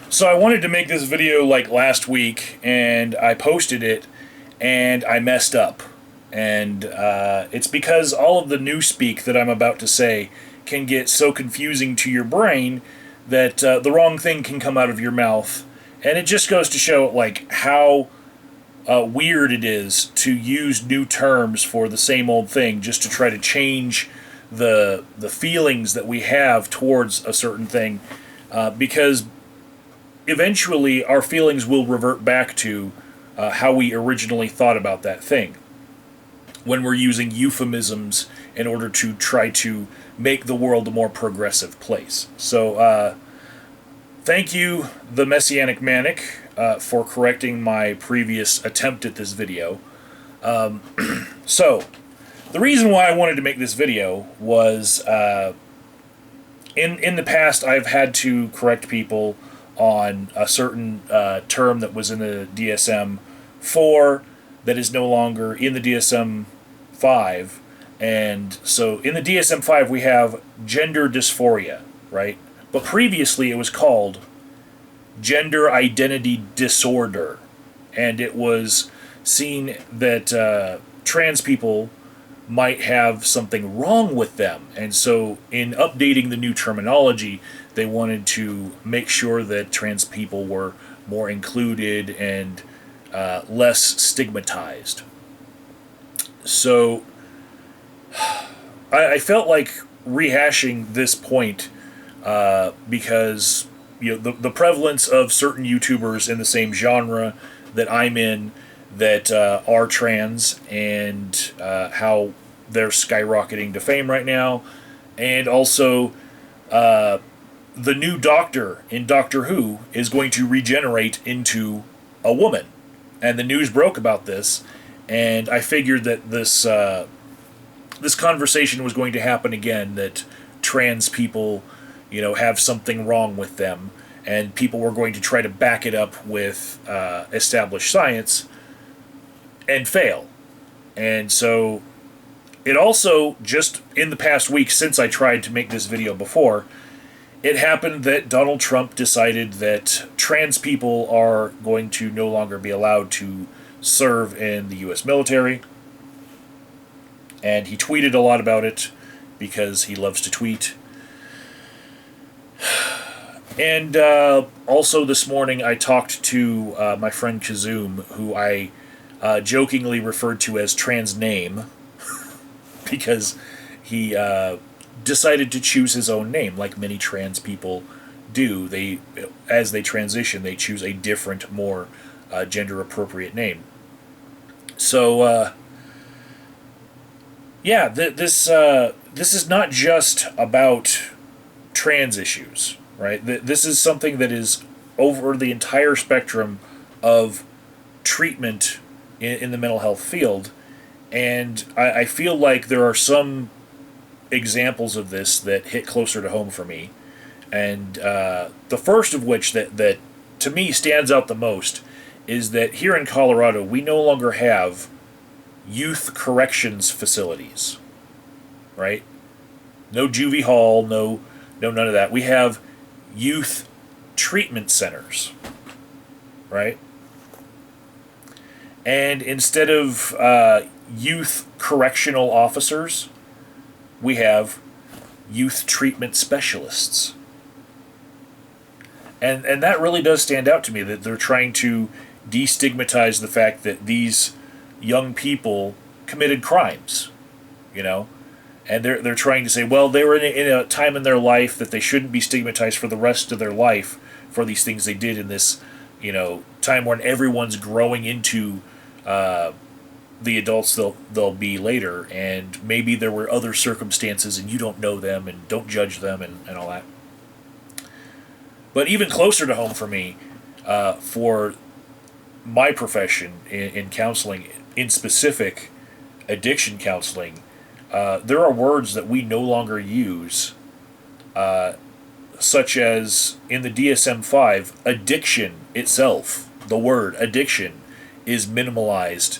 So I wanted to make this video like last week, and I posted it, and I messed up. And it's because all of the newspeak that I'm about to say can get so confusing to your brain that the wrong thing can come out of your mouth. And it just goes to show like how weird it is to use new terms for the same old thing just to try to change the feelings that we have towards a certain thing, because eventually our feelings will revert back to how we originally thought about that thing when we're using euphemisms in order to try to make the world a more progressive place. So thank you, the Messianic Manic, for correcting my previous attempt at this video. So the reason why I wanted to make this video was in the past I've had to correct people on a certain term that was in the DSM-IV that is no longer in the DSM-V. And so in the DSM-V we have gender dysphoria, right? But previously it was called gender identity disorder. And it was seen that trans people might have something wrong with them. And so in updating the new terminology, they wanted to make sure that trans people were more included and less stigmatized. So I felt like rehashing this point because the prevalence of certain YouTubers in the same genre that I'm in that are trans, and how they're skyrocketing to fame right now, and also the new Doctor in Doctor Who is going to regenerate into a woman, and the news broke about this, and I figured that this conversation was going to happen again, that trans people, have something wrong with them, and people were going to try to back it up with established science and fail. And so it also, just in the past week since I tried to make this video before, it happened that Donald Trump decided that trans people are going to no longer be allowed to serve in the U.S. military. And he tweeted a lot about it because he loves to tweet. And also this morning I talked to my friend Kazoom, who I jokingly referred to as trans name because he decided to choose his own name, like many trans people do. As they transition, they choose a different, more gender appropriate name. So yeah, this is not just about trans issues, right? This is something that is over the entire spectrum of treatment in the mental health field. And I feel like there are some examples of this that hit closer to home for me. And the first of which that to me stands out the most is that here in Colorado, we no longer have youth corrections facilities, right? No juvie hall, no none of that. We have youth treatment centers, right? And instead of youth correctional officers, we have youth treatment specialists. And that really does stand out to me, that they're trying to destigmatize the fact that these young people committed crimes, and they're trying to say, well, they were in a time in their life that they shouldn't be stigmatized for the rest of their life for these things they did in this, time when everyone's growing into the adults they'll be later, and maybe there were other circumstances and you don't know them and don't judge them and all that. But even closer to home for me, for my profession in counseling, in specific addiction counseling, there are words that we no longer use, such as in the DSM-V, addiction itself, the word addiction, is minimalized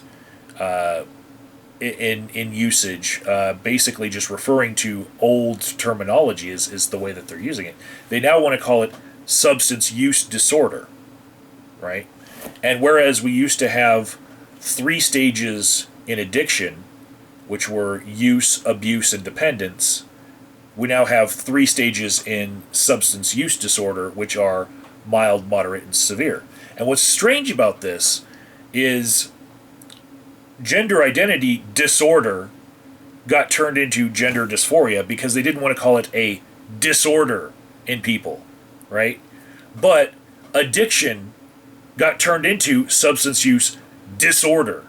in usage, basically just referring to old terminology is the way that they're using it. They now want to call it substance use disorder, right? And whereas we used to have 3 stages in addiction, which were use, abuse, and dependence, we now have 3 stages in substance use disorder, which are mild, moderate, and severe. And what's strange about this is gender identity disorder got turned into gender dysphoria because they didn't want to call it a disorder in people, right? But addiction got turned into substance use disorder,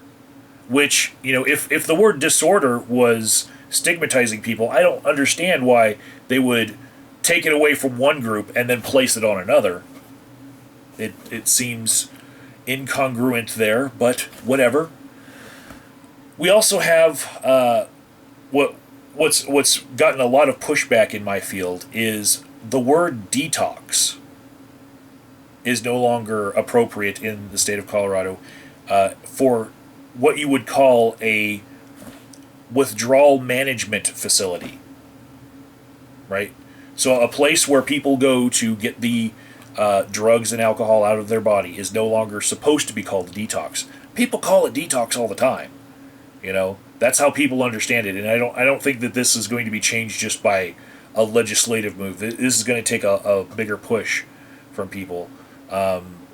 which, if the word disorder was stigmatizing people, I don't understand why they would take it away from one group and then place it on another. It seems incongruent there, but whatever. We also have what's gotten a lot of pushback in my field is the word detox is no longer appropriate in the state of Colorado for what you would call a withdrawal management facility, right? So a place where people go to get the drugs and alcohol out of their body is no longer supposed to be called a detox. People call it detox all the time. That's how people understand it, and I don't think that this is going to be changed just by a legislative move. This is going to take a bigger push from people.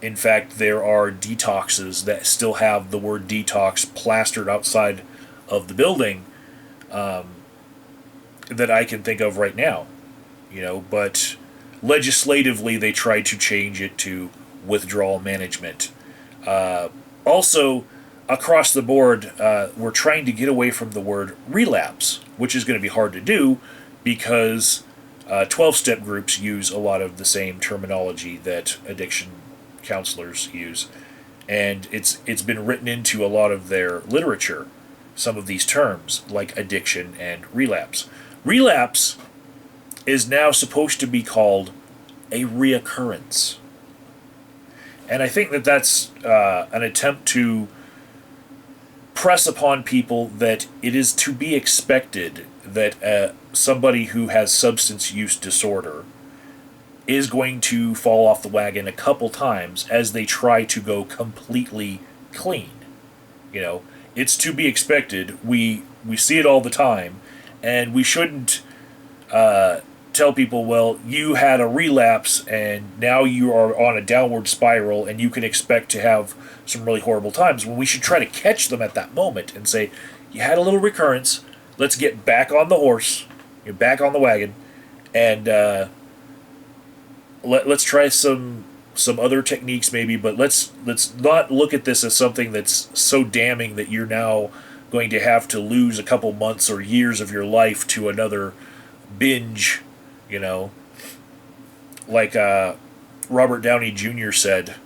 In fact, there are detoxes that still have the word detox plastered outside of the building that I can think of right now. But legislatively they tried to change it to withdrawal management. Also, across the board, we're trying to get away from the word relapse, which is going to be hard to do because 12-step groups use a lot of the same terminology that addiction counselors use, and it's been written into a lot of their literature, some of these terms like addiction and relapse. Relapse is now supposed to be called a reoccurrence, and I think that that's an attempt to press upon people that it is to be expected that somebody who has substance use disorder is going to fall off the wagon a couple times as they try to go completely clean. It's to be expected. We see it all the time, and we shouldn't tell people, well, you had a relapse and now you are on a downward spiral and you can expect to have some really horrible times, when we should try to catch them at that moment and say, you had a little recurrence, let's get back on the horse, you're back on the wagon, and let's try some other techniques maybe, but let's not look at this as something that's so damning that you're now going to have to lose a couple months or years of your life to another binge, like Robert Downey Jr. said,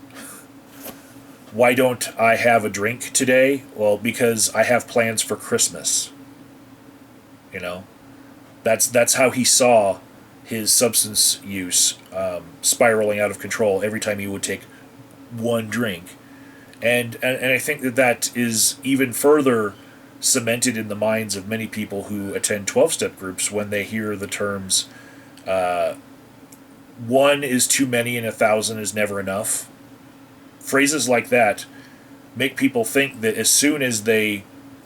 why don't I have a drink today? Well, because I have plans for Christmas. That's how he saw his substance use spiraling out of control every time he would take one drink. And I think that is even further cemented in the minds of many people who attend 12-step groups when they hear the terms, one is too many and 1,000 is never enough. Phrases like that make people think that as soon as they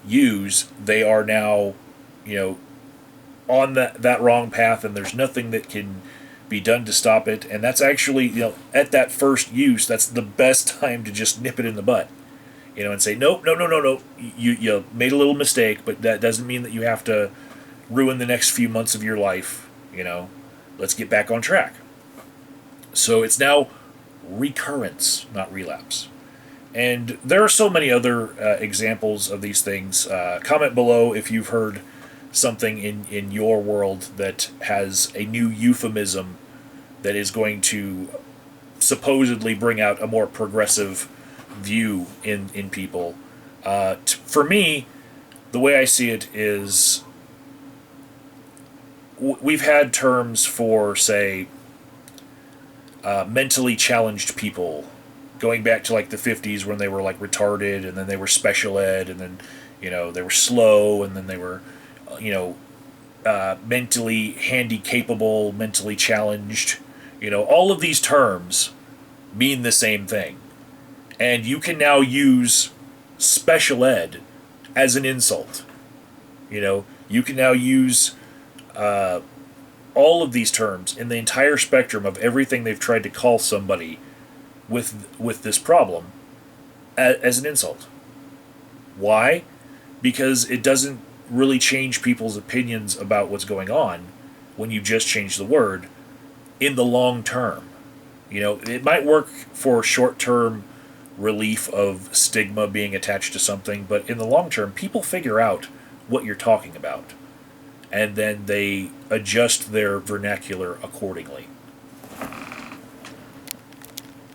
use, they are now, on that wrong path, and there's nothing that can be done to stop it. And that's actually, at that first use, that's the best time to just nip it in the butt, and say, nope, no. You made a little mistake, but that doesn't mean that you have to ruin the next few months of your life. Let's get back on track. So it's now recurrence, not relapse. And there are so many other examples of these things. Comment below if you've heard something in your world that has a new euphemism that is going to supposedly bring out a more progressive view in people. For me, the way I see it is we've had terms for, say, mentally challenged people, going back to like the 50s when they were like retarded, and then they were special ed, and then they were slow, and then they were mentally handicapable, mentally challenged, All of these terms mean the same thing. And you can now use special ed as an insult. You can now use all of these terms in the entire spectrum of everything they've tried to call somebody with this problem as an insult. Why? Because it doesn't really change people's opinions about what's going on when you just change the word in the long term. It might work for short-term relief of stigma being attached to something, but in the long term, people figure out what you're talking about, and then they adjust their vernacular accordingly.